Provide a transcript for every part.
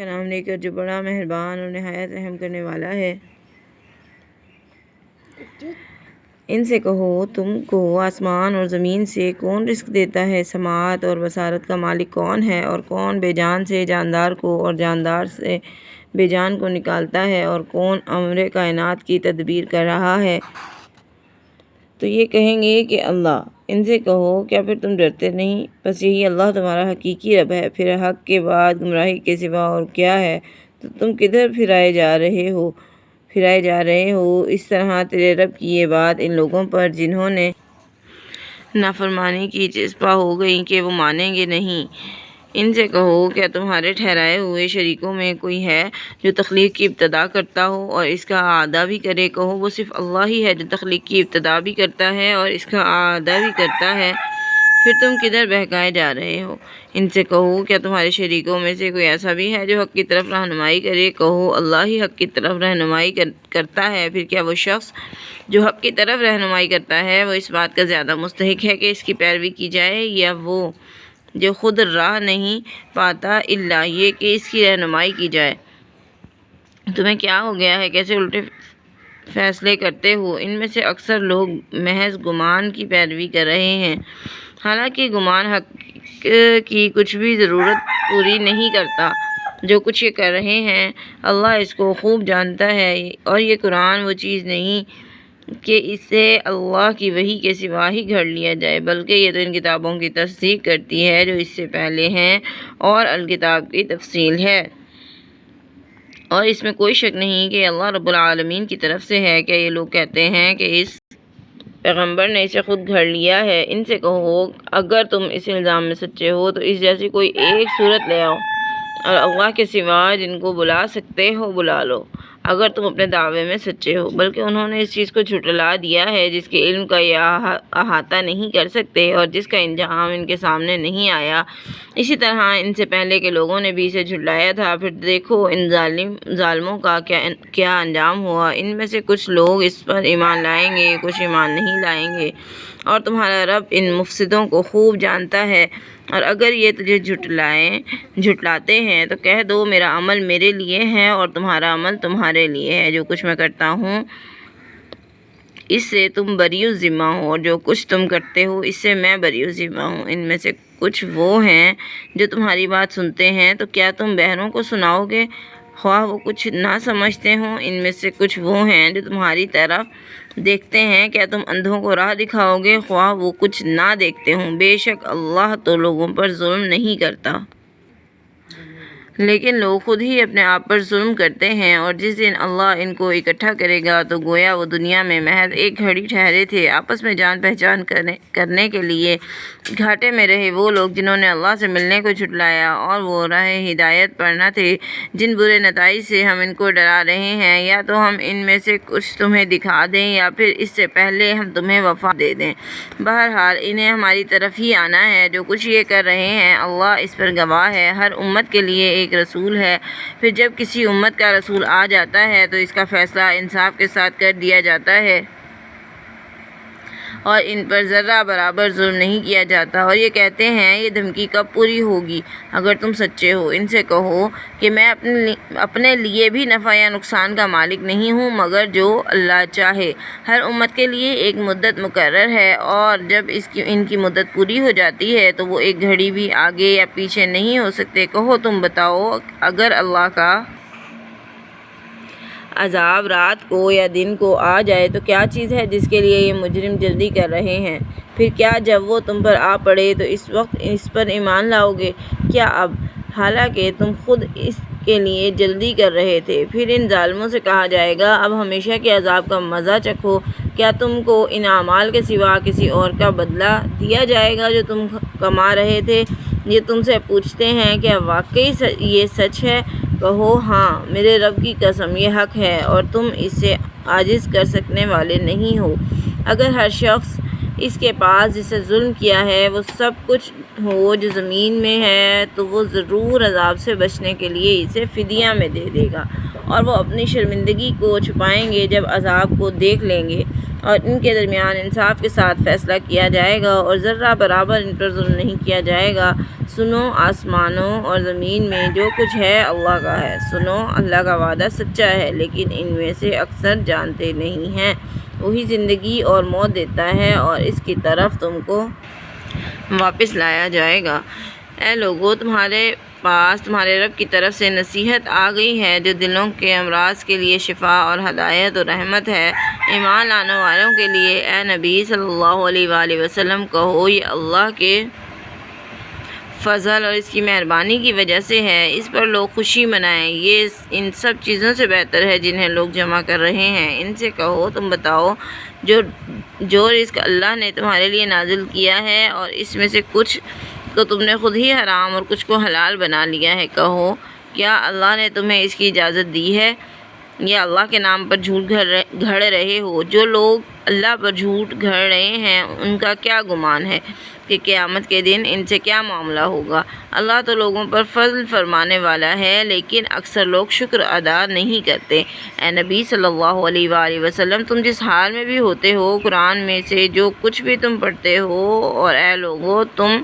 کا نام لے کر جو بڑا مہربان اور نہایت رحم کرنے والا ہے۔ ان سے کہو تم کو آسمان اور زمین سے کون رزق دیتا ہے، سماعت اور بصارت کا مالک کون ہے، اور کون بے جان سے جاندار کو اور جاندار سے بے جان کو نکالتا ہے، اور کون امر کائنات کی تدبیر کر رہا ہے۔ تو یہ کہیں گے کہ اللہ۔ ان سے کہو کیا پھر تم ڈرتے نہیں؟ بس یہی اللہ تمہارا حقیقی رب ہے، پھر حق کے بعد گمراہی کے سوا اور کیا ہے؟ تو تم کدھر پھرائے جا رہے ہو؟ اس طرح تیرے رب کی یہ بات ان لوگوں پر جنہوں نے نافرمانی کی چسپاں ہو گئی کہ وہ مانیں گے نہیں۔ ان سے کہو کیا تمہارے ٹھہرائے ہوئے شریکوں میں کوئی ہے جو تخلیق کی ابتدا کرتا ہو اور اس کا اعادہ بھی کرے؟ کہو وہ صرف اللہ ہی ہے جو تخلیق کی ابتدا بھی کرتا ہے اور اس کا اعادہ بھی کرتا ہے، پھر تم کدھر بہکائے جا رہے ہو؟ ان سے کہو کیا تمہارے شریکوں میں سے کوئی ایسا بھی ہے جو حق کی طرف رہنمائی کرے؟ کہو اللہ ہی حق کی طرف رہنمائی کرتا ہے، پھر کیا وہ شخص جو حق کی طرف رہنمائی کرتا ہے وہ اس بات کا زیادہ مستحق ہے کہ اس کی پیروی کی جائے، یا وہ جو خود راہ نہیں پاتا الا یہ کہ اس کی رہنمائی کی جائے؟ تمہیں کیا ہو گیا ہے؟ کیسے الٹے فیصلے کرتے ہو؟ ان میں سے اکثر لوگ محض گمان کی پیروی کر رہے ہیں، حالانکہ گمان حق کی کچھ بھی ضرورت پوری نہیں کرتا۔ جو کچھ یہ کر رہے ہیں اللہ اس کو خوب جانتا ہے، اور یہ قرآن وہ چیز نہیں کہ اسے اللہ کی وحی کے سوا ہی گھڑ لیا جائے، بلکہ یہ تو ان کتابوں کی تصدیق کرتی ہے جو اس سے پہلے ہیں، اور الکتاب کی تفصیل ہے، اور اس میں کوئی شک نہیں کہ اللہ رب العالمین کی طرف سے ہے۔ کیا یہ لوگ کہتے ہیں کہ اس پیغمبر نے اسے خود گھڑ لیا ہے؟ ان سے کہو اگر تم اس الزام میں سچے ہو تو اس جیسی کوئی ایک صورت لے آؤ، اور اللہ کے سوا جن کو بلا سکتے ہو بلا لو، اگر تم اپنے دعوے میں سچے ہو۔ بلکہ انہوں نے اس چیز کو جھٹلا دیا ہے جس کے علم کا یہ احاطہ نہیں کر سکتے اور جس کا انجام ان کے سامنے نہیں آیا، اسی طرح ان سے پہلے کے لوگوں نے بھی اسے جھٹلایا تھا۔ پھر دیکھو ان ظالموں کا کیا انجام ہوا۔ ان میں سے کچھ لوگ اس پر ایمان لائیں گے، کچھ ایمان نہیں لائیں گے، اور تمہارا رب ان مفسدوں کو خوب جانتا ہے۔ اور اگر یہ تجھے جھٹلاتے ہیں تو کہہ دو میرا عمل میرے لیے ہے اور تمہارا عمل تمہارے لیے ہے، جو کچھ میں کرتا ہوں اس سے تم بری الذمہ ہو، اور جو کچھ تم کرتے ہو اس سے میں بری الذمہ ہوں۔ ان میں سے کچھ وہ ہیں جو تمہاری بات سنتے ہیں، تو کیا تم بہروں کو سناؤ گے خواہ وہ کچھ نہ سمجھتے ہوں؟ ان میں سے کچھ وہ ہیں جو تمہاری طرف دیکھتے ہیں، کیا تم اندھوں کو راہ دکھاؤ گے خواہ وہ کچھ نہ دیکھتے ہوں؟ بے شک اللہ تو لوگوں پر ظلم نہیں کرتا، لیکن لوگ خود ہی اپنے آپ پر ظلم کرتے ہیں۔ اور جس دن اللہ ان کو اکٹھا کرے گا تو گویا وہ دنیا میں محض ایک گھڑی ٹھہرے تھے، آپس میں جان پہچان کرنے کے لیے گھاٹے میں رہے وہ لوگ جنہوں نے اللہ سے ملنے کو جھٹلایا، اور وہ راہ ہدایت پر نہ تھے جن برے نتائج سے ہم ان کو ڈرا رہے ہیں۔ یا تو ہم ان میں سے کچھ تمہیں دکھا دیں یا پھر اس سے پہلے ہم تمہیں وفا دے دیں، بہرحال انہیں ہماری طرف ہی آنا ہے۔ جو کچھ یہ کر رہے ہیں اللہ اس پر گواہ ہے۔ ہر امت کے لیے ایک رسول ہے، پھر جب کسی امت کا رسول آ جاتا ہے تو اس کا فیصلہ انصاف کے ساتھ کر دیا جاتا ہے، اور ان پر ذرہ برابر ظلم نہیں کیا جاتا۔ اور یہ کہتے ہیں یہ دھمکی کب پوری ہوگی اگر تم سچے ہو؟ ان سے کہو کہ میں اپنے لیے بھی نفع یا نقصان کا مالک نہیں ہوں مگر جو اللہ چاہے۔ ہر امت کے لیے ایک مدت مقرر ہے، اور جب ان کی مدت پوری ہو جاتی ہے تو وہ ایک گھڑی بھی آگے یا پیچھے نہیں ہو سکتے۔ کہو تم بتاؤ اگر اللہ کا عذاب رات کو یا دن کو آ جائے تو کیا چیز ہے جس کے لیے یہ مجرم جلدی کر رہے ہیں؟ پھر کیا جب وہ تم پر آ پڑے تو اس وقت اس پر ایمان لاؤ گے؟ کیا اب، حالانکہ تم خود اس کے لیے جلدی کر رہے تھے؟ پھر ان ظالموں سے کہا جائے گا اب ہمیشہ کے عذاب کا مزہ چکھو، کیا تم کو ان اعمال کے سوا کسی اور کا بدلہ دیا جائے گا جو تم کما رہے تھے؟ یہ تم سے پوچھتے ہیں کیا واقعی یہ سچ ہے؟ کہو ہاں میرے رب کی قسم یہ حق ہے، اور تم اسے عاجز کر سکنے والے نہیں ہو۔ اگر ہر شخص اس کے پاس جسے ظلم کیا ہے وہ سب کچھ ہو جو زمین میں ہے تو وہ ضرور عذاب سے بچنے کے لیے اسے فدیہ میں دے دے گا، اور وہ اپنی شرمندگی کو چھپائیں گے جب عذاب کو دیکھ لیں گے، اور ان کے درمیان انصاف کے ساتھ فیصلہ کیا جائے گا اور ذرہ برابر ان پر ظلم نہیں کیا جائے گا۔ سنو، آسمانوں اور زمین میں جو کچھ ہے اللہ کا ہے۔ سنو، اللہ کا وعدہ سچا ہے، لیکن ان میں سے اکثر جانتے نہیں ہیں۔ وہی زندگی اور موت دیتا ہے اور اس کی طرف تم کو واپس لایا جائے گا۔ اے لوگو، تمہارے پاس تمہارے رب کی طرف سے نصیحت آ گئی ہے جو دلوں کے امراض کے لیے شفا اور ہدایت اور رحمت ہے۔ ایمان لانے والوں کے لیے اے نبی صلی اللہ علیہ وآلہ وسلم کہو، یہ اللہ کے فضل اور اس کی مہربانی کی وجہ سے ہے، اس پر لوگ خوشی منائیں، یہ ان سب چیزوں سے بہتر ہے جنہیں لوگ جمع کر رہے ہیں۔ ان سے کہو، تم بتاؤ جو رزق اللہ نے تمہارے لیے نازل کیا ہے اور اس میں سے کچھ کو تم نے خود ہی حرام اور کچھ کو حلال بنا لیا ہے، کہو کیا اللہ نے تمہیں اس کی اجازت دی ہے یا اللہ کے نام پر جھوٹ گھڑ رہے ہو؟ جو لوگ اللہ پر جھوٹ گھڑ رہے ہیں ان کا کیا گمان ہے کہ قیامت کے دن ان سے کیا معاملہ ہوگا؟ اللہ تو لوگوں پر فضل فرمانے والا ہے، لیکن اکثر لوگ شکر ادا نہیں کرتے۔ اے نبی صلی اللہ علیہ وآلہ وسلم، تم جس حال میں بھی ہوتے ہو قرآن میں سے جو کچھ بھی تم پڑھتے ہو، اور اے لوگو، تم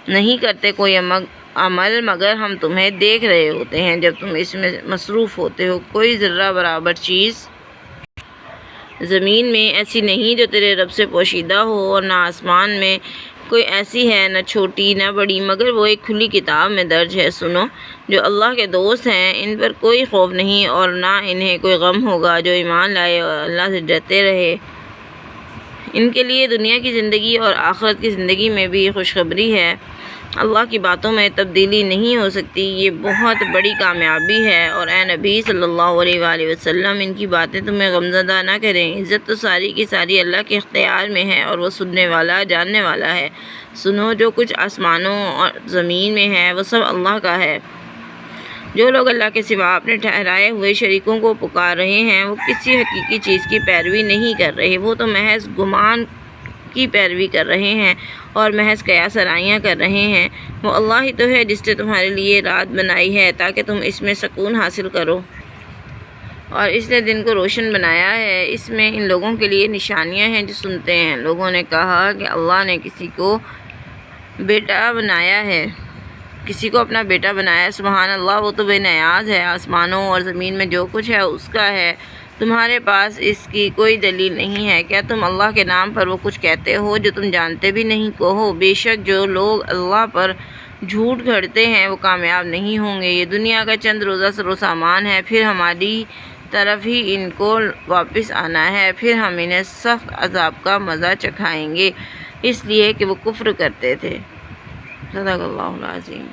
نہیں کرتے کوئی عمل مگر ہم تمہیں دیکھ رہے ہوتے ہیں جب تم اس میں مصروف ہوتے ہو۔ کوئی ذرہ برابر چیز زمین میں ایسی نہیں جو تیرے رب سے پوشیدہ ہو، اور نہ آسمان میں کوئی ایسی ہے، نہ چھوٹی نہ بڑی، مگر وہ ایک کھلی کتاب میں درج ہے۔ سنو، جو اللہ کے دوست ہیں ان پر کوئی خوف نہیں اور نہ انہیں کوئی غم ہوگا، جو ایمان لائے اور اللہ سے ڈرتے رہے، ان کے لیے دنیا کی زندگی اور آخرت کی زندگی میں بھی خوشخبری ہے۔ اللہ کی باتوں میں تبدیلی نہیں ہو سکتی، یہ بہت بڑی کامیابی ہے، اور اے نبی صلی اللہ علیہ وآلہ وسلم، ان کی باتیں تمہیں غمزدہ نہ کریں۔ عزت تو ساری کی ساری اللہ کے اختیار میں ہے اور وہ سننے والا، جاننے والا ہے۔ سنو، جو کچھ آسمانوں اور زمین میں ہے وہ سب اللہ کا ہے۔ جو لوگ اللہ کے سوا اپنے ٹھہرائے ہوئے شریکوں کو پکار رہے ہیں وہ کسی حقیقی چیز کی پیروی نہیں کر رہے، وہ تو محض گمان کی پیروی کر رہے ہیں اور محض قیاس آرائیاں کر رہے ہیں۔ وہ اللہ ہی تو ہے جس نے تمہارے لیے رات بنائی ہے تاکہ تم اس میں سکون حاصل کرو، اور اس نے دن کو روشن بنایا ہے، اس میں ان لوگوں کے لیے نشانیاں ہیں جو سنتے ہیں۔ لوگوں نے کہا کہ اللہ نے کسی کو بیٹا بنایا ہے، کسی کو اپنا بیٹا بنایا ہے۔ سبحان اللہ، وہ تو بے نیاز ہے، آسمانوں اور زمین میں جو کچھ ہے اس کا ہے، تمہارے پاس اس کی کوئی دلیل نہیں ہے۔ کیا تم اللہ کے نام پر وہ کچھ کہتے ہو جو تم جانتے بھی نہیں؟ کہو، بے شک جو لوگ اللہ پر جھوٹ گھڑتے ہیں وہ کامیاب نہیں ہوں گے۔ یہ دنیا کا چند روزہ سر و سامان ہے، پھر ہماری طرف ہی ان کو واپس آنا ہے، پھر ہم انہیں سخت عذاب کا مزہ چکھائیں گے، اس لیے کہ وہ کفر کرتے تھے۔ صدق اللہ العظیم۔